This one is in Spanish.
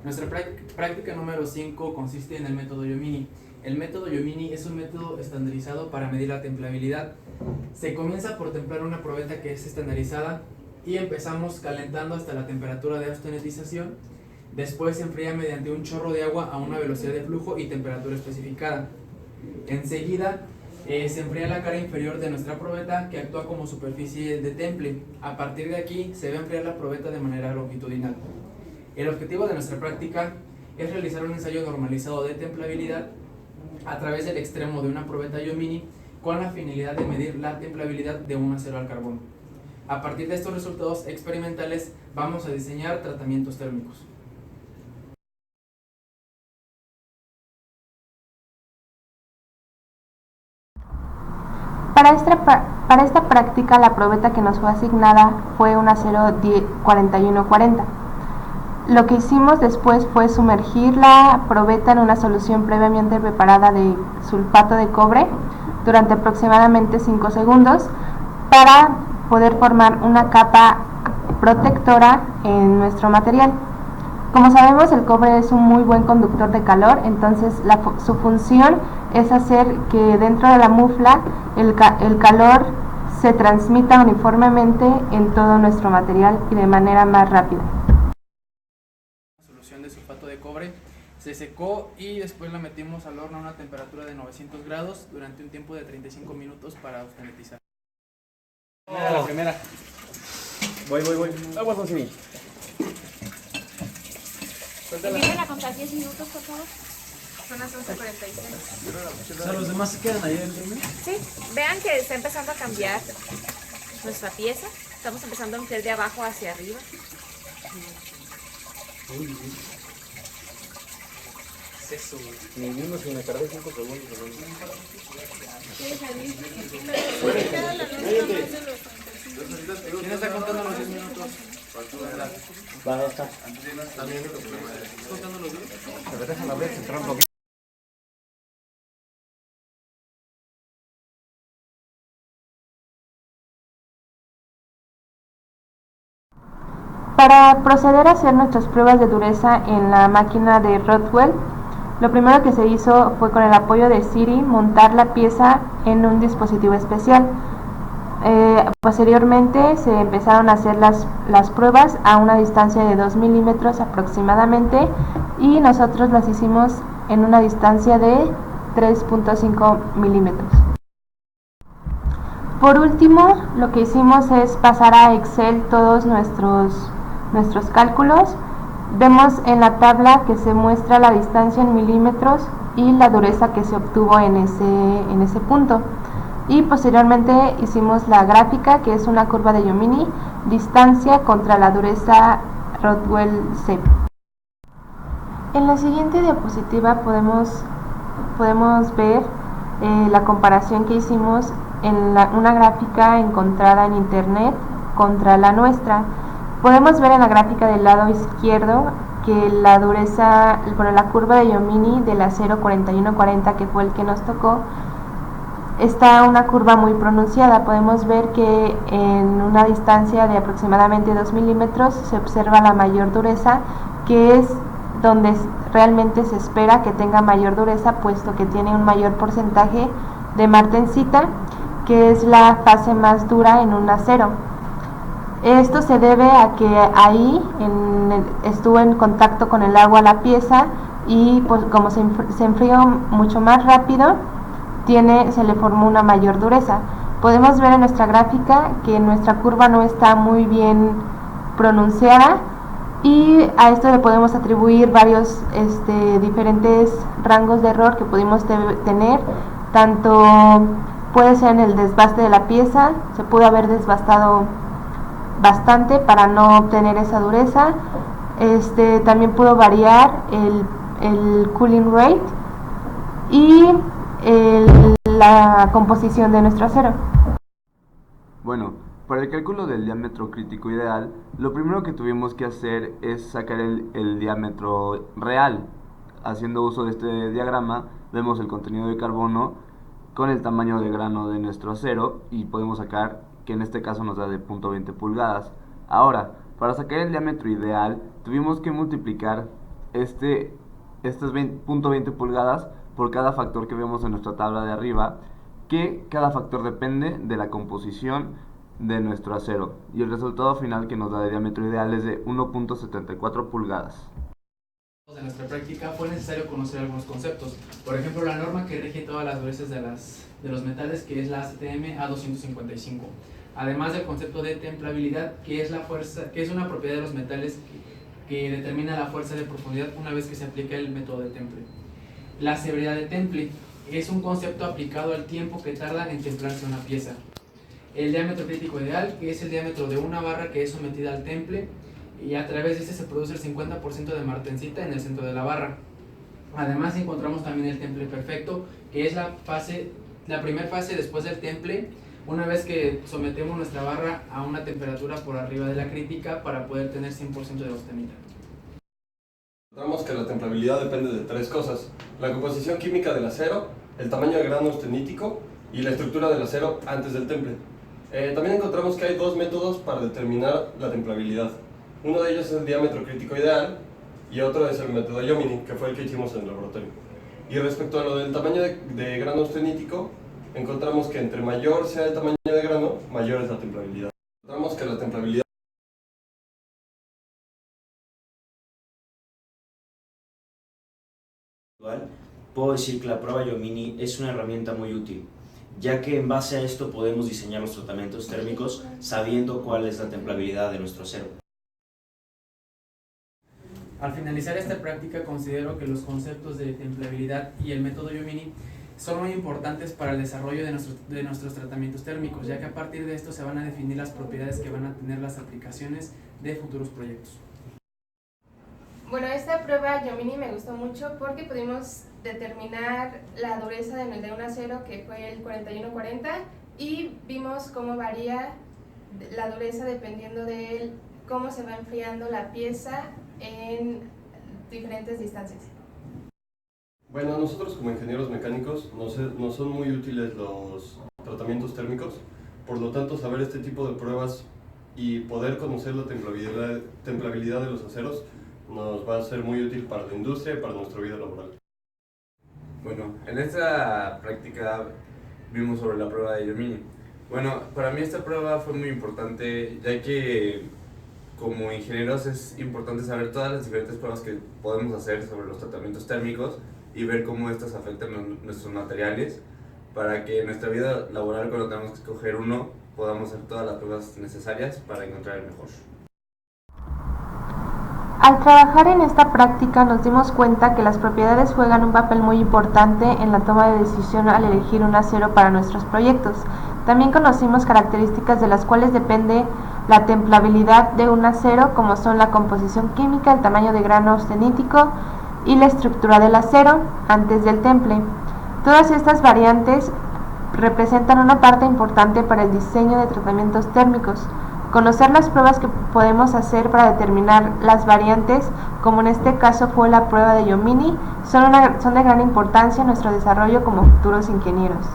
Nuestra práctica número 5 consiste en el método Iomini. El método Iomini es un método estandarizado para medir la templabilidad. Se comienza por templar una probeta que es estandarizada y empezamos calentando hasta la temperatura de austenitización. Después se enfría mediante un chorro de agua a una velocidad de flujo y temperatura especificada. Enseguida se enfría la cara inferior de nuestra probeta, que actúa como superficie de temple. A partir de aquí se va a enfriar la probeta de manera longitudinal. El objetivo de nuestra práctica es realizar un ensayo normalizado de templabilidad a través del extremo de una probeta Iomini con la finalidad de medir la templabilidad de un acero al carbono. A partir de estos resultados experimentales vamos a diseñar tratamientos térmicos. Para esta práctica, la probeta que nos fue asignada fue un acero 4140. Lo que hicimos después fue sumergir la probeta en una solución previamente preparada de sulfato de cobre durante aproximadamente 5 segundos para poder formar una capa protectora en nuestro material. Como sabemos, el cobre es un muy buen conductor de calor, entonces su función es hacer que dentro de la mufla el calor se transmita uniformemente en todo nuestro material y de manera más rápida. Solución de sulfato de cobre se secó y después la metimos al horno a una temperatura de 900 grados durante un tiempo de 35 minutos para austenitizar. La primera. Voy. Aguas, no se vi. Viene la contar 10 minutos, por favor. Son las 11:46. O sea, los demás se quedan ahí dentro, ¿no? Sí, vean que está empezando a cambiar nuestra pieza. Estamos empezando a enfriar de abajo hacia arriba. Es eso, Ninguno se me tardé 5 segundos. ¿Quién está contando los 10 minutos? Va, ya está. ¿Estás contando los 10? Pero déjala ver, se entra un poquito. Para proceder a hacer nuestras pruebas de dureza en la máquina de Rockwell, lo primero que se hizo fue, con el apoyo de Siri, montar la pieza en un dispositivo especial. Posteriormente se empezaron a hacer las pruebas a una distancia de 2 milímetros aproximadamente, y nosotros las hicimos en una distancia de 3.5 milímetros. Por último, lo que hicimos es pasar a Excel todos nuestros cálculos. Vemos en la tabla que se muestra la distancia en milímetros y la dureza que se obtuvo en ese punto. Y posteriormente hicimos la gráfica, que es una curva de Iomini, distancia contra la dureza Rockwell CEP. En la siguiente diapositiva podemos ver la comparación que hicimos en una gráfica encontrada en internet contra la nuestra. Podemos ver en la gráfica del lado izquierdo que la dureza, la curva de Iomini del acero 4140, que fue el que nos tocó, está una curva muy pronunciada. Podemos ver que en una distancia de aproximadamente 2 milímetros se observa la mayor dureza, que es donde realmente se espera que tenga mayor dureza, puesto que tiene un mayor porcentaje de martensita, que es la fase más dura en un acero. Esto se debe a que ahí estuvo en contacto con el agua la pieza, y pues como se enfrió mucho más rápido, se le formó una mayor dureza. Podemos ver en nuestra gráfica que nuestra curva no está muy bien pronunciada, y a esto le podemos atribuir varios diferentes rangos de error que pudimos tener. Tanto puede ser en el desbaste de la pieza, se pudo haber desbastado bastante para no obtener esa dureza. También pudo variar el cooling rate y la composición de nuestro acero. Bueno, para el cálculo del diámetro crítico ideal, lo primero que tuvimos que hacer es sacar el diámetro real. Haciendo uso de este diagrama, vemos el contenido de carbono con el tamaño de grano de nuestro acero, y podemos sacar que en este caso nos da de 0.20 pulgadas. Ahora, para sacar el diámetro ideal, tuvimos que multiplicar estas 20 pulgadas por cada factor que vemos en nuestra tabla de arriba, que cada factor depende de la composición de nuestro acero, y el resultado final que nos da de diámetro ideal es de 1.74 pulgadas. De nuestra práctica fue necesario conocer algunos conceptos, por ejemplo la norma que rige todas las durezas de los metales, que es la ASTM A255, además del concepto de templabilidad, que es una propiedad de los metales que determina la fuerza de profundidad una vez que se aplica el método de temple. La severidad de temple es un concepto aplicado al tiempo que tarda en templarse una pieza. El diámetro crítico ideal, que es el diámetro de una barra que es sometida al temple, y a través de este se produce el 50% de martensita en el centro de la barra. Además encontramos también el temple perfecto, que es la primera fase después del temple, una vez que sometemos nuestra barra a una temperatura por arriba de la crítica para poder tener 100% de austenita. Encontramos que la templabilidad depende de tres cosas: la composición química del acero, el tamaño de grano austenítico y la estructura del acero antes del temple. También encontramos que hay dos métodos para determinar la templabilidad. Uno de ellos es el diámetro crítico ideal y otro es el método Jominy, que fue el que hicimos en el laboratorio. Y respecto a lo del tamaño de grano austenítico, encontramos que entre mayor sea el tamaño de grano, mayor es la templabilidad. Encontramos que la templabilidad puedo decir que la prueba Jominy es una herramienta muy útil, ya que en base a esto podemos diseñar los tratamientos térmicos sabiendo cuál es la templabilidad de nuestro acero. Al finalizar esta práctica considero que los conceptos de templabilidad y el método Jominy son muy importantes para el desarrollo de nuestros tratamientos térmicos, ya que a partir de esto se van a definir las propiedades que van a tener las aplicaciones de futuros proyectos. Bueno, esta prueba Jominy me gustó mucho porque pudimos determinar la dureza de un acero que fue el 4140 y vimos cómo varía la dureza dependiendo de cómo se va enfriando la pieza en diferentes distancias. Bueno, a nosotros como ingenieros mecánicos nos son muy útiles los tratamientos térmicos, por lo tanto saber este tipo de pruebas y poder conocer la templabilidad de los aceros nos va a ser muy útil para la industria y para nuestra vida laboral. Bueno, en esta práctica vimos sobre la prueba de Jominy. Bueno, para mí esta prueba fue muy importante, ya que como ingenieros es importante saber todas las diferentes pruebas que podemos hacer sobre los tratamientos térmicos y ver cómo estas afectan nuestros materiales, para que en nuestra vida laboral, cuando tengamos que escoger uno, podamos hacer todas las pruebas necesarias para encontrar el mejor. Al trabajar en esta práctica nos dimos cuenta que las propiedades juegan un papel muy importante en la toma de decisión al elegir un acero para nuestros proyectos. También conocimos características de las cuales depende la templabilidad de un acero, como son la composición química, el tamaño de grano austenítico y la estructura del acero antes del temple. Todas estas variantes representan una parte importante para el diseño de tratamientos térmicos. Conocer las pruebas que podemos hacer para determinar las variantes, como en este caso fue la prueba de Jominy, son de gran importancia en nuestro desarrollo como futuros ingenieros.